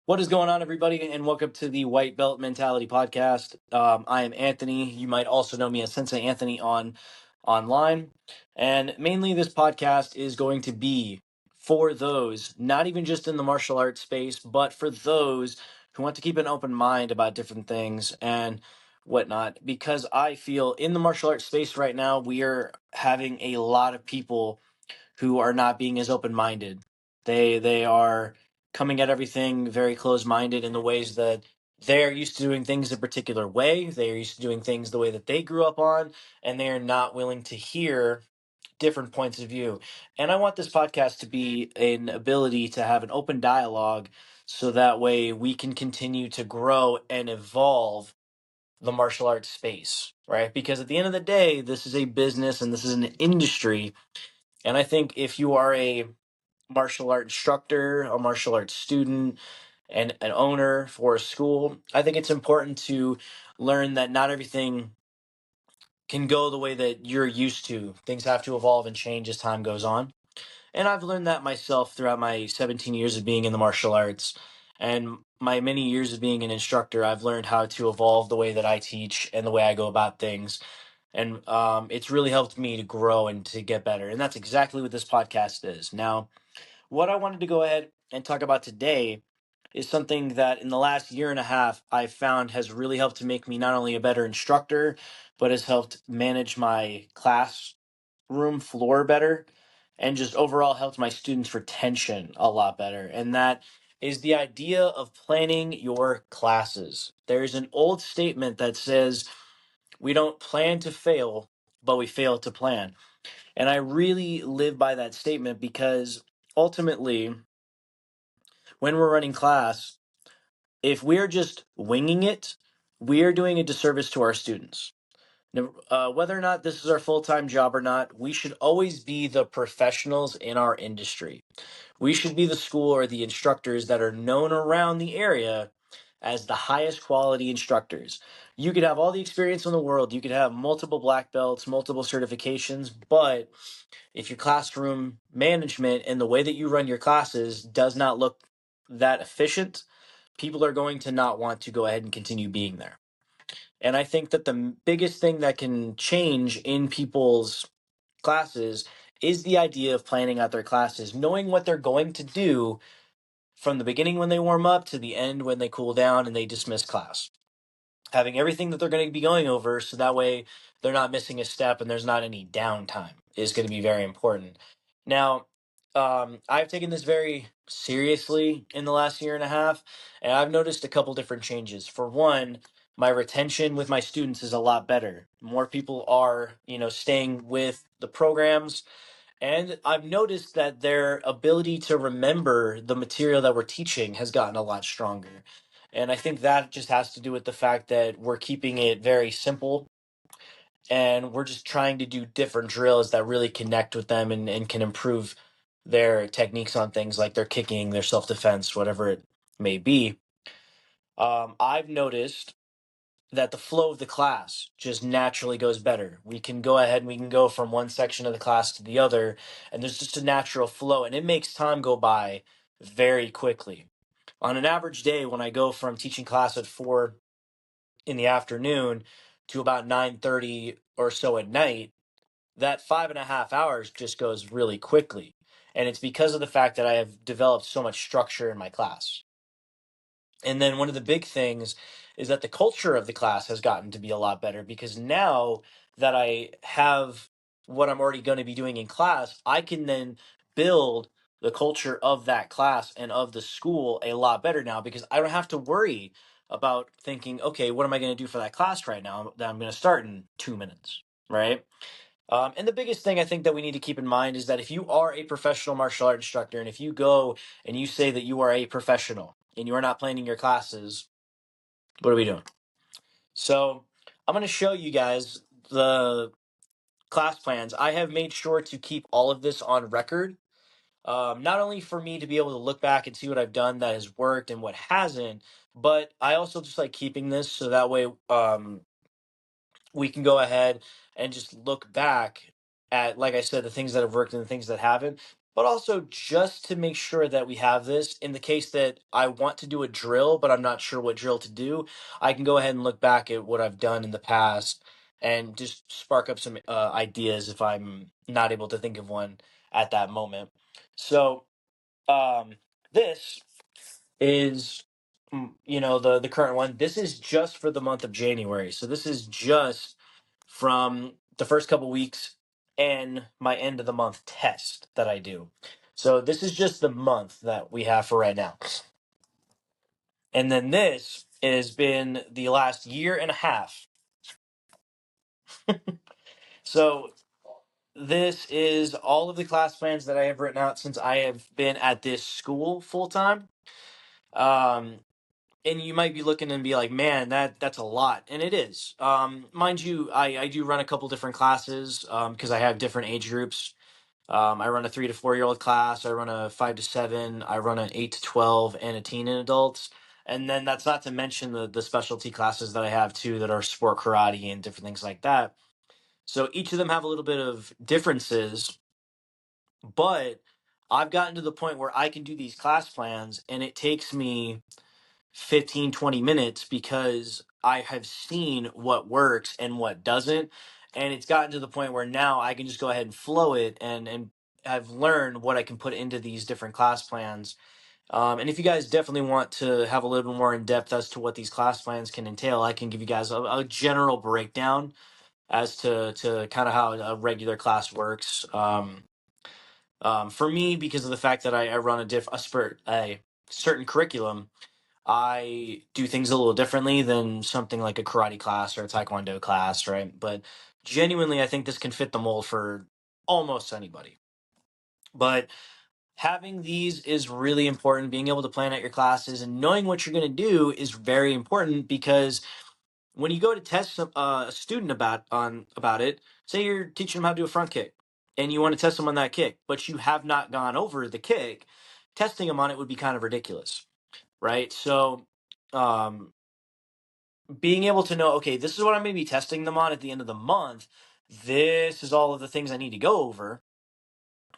What is going on, everybody, and welcome to the White Belt Mentality Podcast. I am Anthony. You might also know me as Sensei Anthony on online, and mainly this podcast is going to be for those not even just in the martial arts space, but for those who want to keep an open mind about different things and whatnot. Because I feel in the martial arts space right now, we are having a lot of people who are not being as open minded. They are coming at everything very close minded in the ways that they're used to doing things a particular way. They're used to doing things the way that they grew up on, and they are not willing to hear different points of view. And I want this podcast to be an ability to have an open dialogue so that way we can continue to grow and evolve the martial arts space, right? Because at the end of the day, this is a business and this is an industry, and I think if you are a martial art instructor, a martial arts student, and an owner for a school, I think it's important to learn that not everything can go the way that you're used to. Things have to evolve and change as time goes on. And I've learned that myself throughout my 17 years of being in the martial arts and my many years of being an instructor. I've learned how to evolve the way that I teach and the way I go about things. And it's really helped me to grow and to get better. And that's exactly what this podcast is. Now, what I wanted to go ahead and talk about today is something that in the last year and a half I've found has really helped to make me not only a better instructor, but has helped manage my classroom floor better and just overall helped my students' retention a lot better. And that is the idea of planning your classes. There's an old statement that says, we don't plan to fail, but we fail to plan. And I really live by that statement because ultimately, when we're running class, if we're just winging it, we are doing a disservice to our students. Now, whether or not this is our full time job or not, we should always be the professionals in our industry. We should be the school or the instructors that are known around the area as the highest quality instructors. You could have all the experience in the world, you could have multiple black belts, multiple certifications, but if your classroom management and the way that you run your classes does not look that efficient, people are going to not want to go ahead and continue being there. And I think that the biggest thing that can change in people's classes is the idea of planning out their classes, knowing what they're going to do from the beginning when they warm up to the end when they cool down and they dismiss class, having everything that they're going to be going over so that way they're not missing a step and there's not any downtime is going to be very important. Now, I've taken this very seriously in the last year and a half, and I've noticed a couple different changes. For one, my retention with my students is a lot better. More people are, staying with the programs, and I've noticed that their ability to remember the material that we're teaching has gotten a lot stronger. And I think that just has to do with the fact that we're keeping it very simple and we're just trying to do different drills that really connect with them and can improve their techniques on things like their kicking, their self defense, whatever it may be. I've noticed that the flow of the class just naturally goes better. We can go ahead and we can go from one section of the class to the other, and there's just a natural flow, and it makes time go by very quickly. On an average day, when I go from teaching class at 4 in the afternoon to about 9:30 or so at night, that 5.5 hours just goes really quickly. And it's because of the fact that I have developed so much structure in my class. And then one of the big things is that the culture of the class has gotten to be a lot better because now that I have what I'm already going to be doing in class, I can then build the culture of that class and of the school a lot better now because I don't have to worry about thinking, okay, what am I going to do for that class right now that I'm going to start in 2 minutes, right? And the biggest thing I think that we need to keep in mind is that if you are a professional martial art instructor and if you go and you say that you are a professional and you are not planning your classes, what are we doing? So I'm going to show you guys the class plans. I have made sure to keep all of this on record, not only for me to be able to look back and see what I've done that has worked and what hasn't, but I also just like keeping this so that way we can go ahead and just look back at, like I said, the things that have worked and the things that haven't. but also just to make sure that we have this in the case that I want to do a drill, but I'm not sure what drill to do. I can go ahead and look back at what I've done in the past and just spark up some ideas if I'm not able to think of one at that moment. So, this is the current one. This is just for the month of January. So this is just from the first couple weeks and my end of the month test that I do. So this is just the month that we have for right now. And then this has been the last year and a half. So this is all of the class plans that I have written out since I have been at this school full time. Um, and you might be looking and be like, man, that's a lot, and it is. Mind you, I do run a couple different classes because I have different age groups. I run a 3 to 4 year old class, I run a 5 to 7, I run an 8 to 12, and a teen and adults. And then that's not to mention the specialty classes that I have too that are sport karate and different things like that. So each of them have a little bit of differences, but I've gotten to the point where I can do these class plans and it takes me 15-20 minutes because I have seen what works and what doesn't. And it's gotten to the point where now I can just go ahead and flow it and I've learned what I can put into these different class plans. And if you guys definitely want to have a little bit more in depth as to what these class plans can entail, I can give you guys a general breakdown as to kind of how a regular class works. For me, because of the fact that I run a certain curriculum, I do things a little differently than something like a karate class or a taekwondo class, right? But genuinely, I think this can fit the mold for almost anybody. But having these is really important. Being able to plan out your classes and knowing what you're going to do is very important because when you go to test a student about it, say you're teaching them how to do a front kick, and you want to test them on that kick, but you have not gone over the kick, testing them on it would be kind of ridiculous, right? So, um, being able to know, okay, this is what I'm going to be testing them on at the end of the month. This is all of the things I need to go over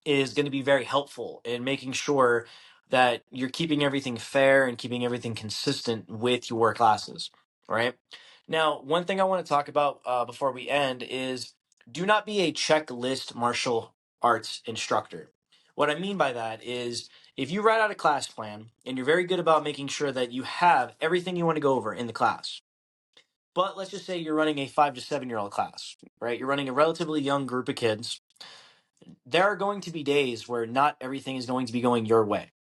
is going to be very helpful in making sure that you're keeping everything fair and keeping everything consistent with your classes, right? Now, one thing I want to talk about before we end is do not be a checklist martial arts instructor. What I mean by that is if you write out a class plan and you're very good about making sure that you have everything you want to go over in the class, but let's just say you're running a 5 to 7 year old class, right? You're running a relatively young group of kids. There are going to be days where not everything is going to be going your way.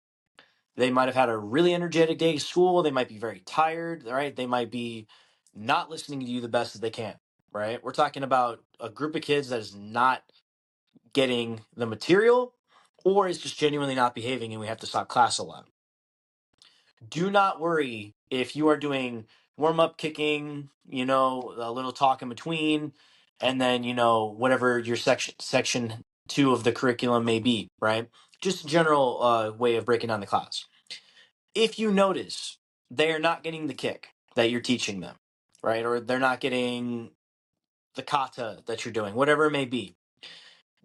They might have had a really energetic day at school. They might be very tired, right? They might be not listening to you the best that they can, right? We're talking about a group of kids that is not getting the material or is just genuinely not behaving and we have to stop class a lot. Do not worry if you are doing warm up kicking, a little talk in between, and then, whatever your section two of the curriculum may be, right? Just a general way of breaking down the class. If you notice they are not getting the kick that you're teaching them, right? Or they're not getting the kata that you're doing, whatever it may be,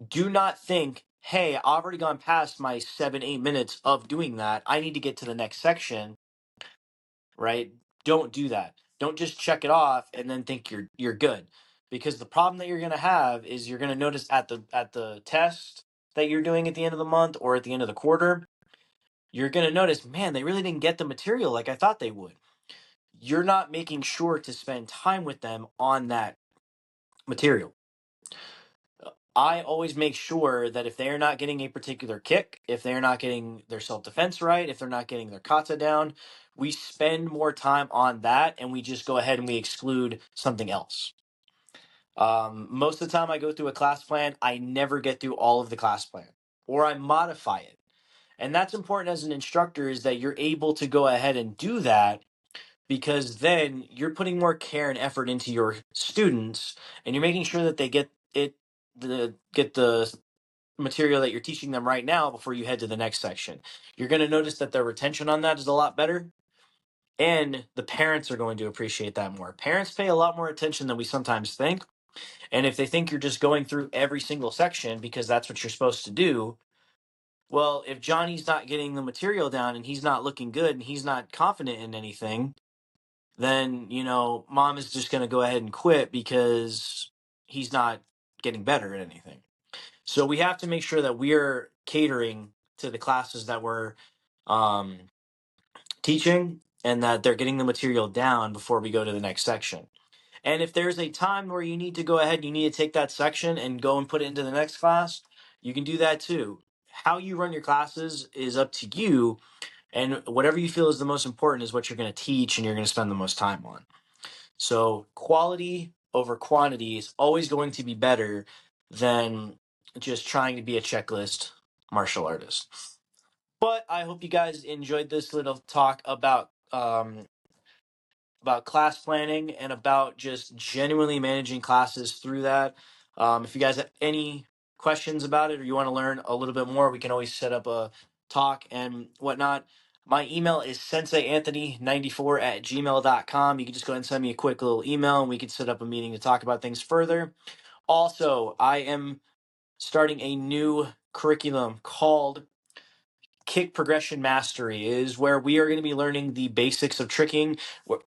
do not think, hey, I've already gone past my 7-8 minutes of doing that. I need to get to the next section, right? Don't do that. Don't just check it off and then think you're good. Because the problem that you're going to have is you're going to notice at the test that you're doing at the end of the month or at the end of the quarter, you're going to notice, man, they really didn't get the material like I thought they would. You're not making sure to spend time with them on that material. I always make sure that if they're not getting a particular kick, if they're not getting their self defense right, if they're not getting their kata down, we spend more time on that and we just go ahead and we exclude something else. Most of the time I go through a class plan, I never get through all of the class plan or I modify it. And that's important as an instructor is that you're able to go ahead and do that because then you're putting more care and effort into your students and you're making sure that they get the material that you're teaching them right now before you head to the next section. You're going to notice that the retention on that is a lot better and the parents are going to appreciate that more. Parents pay a lot more attention than we sometimes think. And if they think you're just going through every single section because that's what you're supposed to do, Well, if Johnny's not getting the material down and he's not looking good and he's not confident in anything, then, mom is just going to go ahead and quit because he's not getting better at anything. So we have to make sure that we're catering to the classes that we're um, teaching and that they're getting the material down before we go to the next section. And if there's a time where you need to go ahead, you need to take that section and go and put it into the next class, you can do that too. How you run your classes is up to you, and whatever you feel is the most important is what you're going to teach and you're going to spend the most time on. So, quality over quantity is always going to be better than just trying to be a checklist martial artist. But I hope you guys enjoyed this little talk about class planning and about just genuinely managing classes through that. If you guys have any questions about it or you want to learn a little bit more, we can always set up a talk and whatnot. My email is senseianthony94@gmail.com. You can just go ahead and send me a quick little email and we can set up a meeting to talk about things further. Also, I am starting a new curriculum called Kick Progression Mastery. Is where we are going to be learning the basics of tricking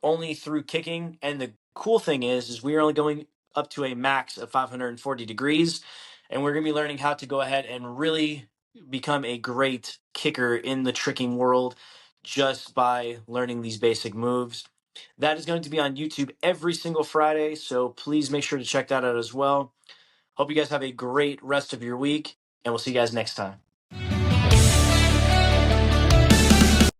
only through kicking. And the cool thing is we are only going up to a max of 540 degrees. And we're going to be learning how to go ahead and really become a great kicker in the tricking world just by learning these basic moves. That is going to be on YouTube every single Friday. So please make sure to check that out as well. Hope you guys have a great rest of your week, and we'll see you guys next time.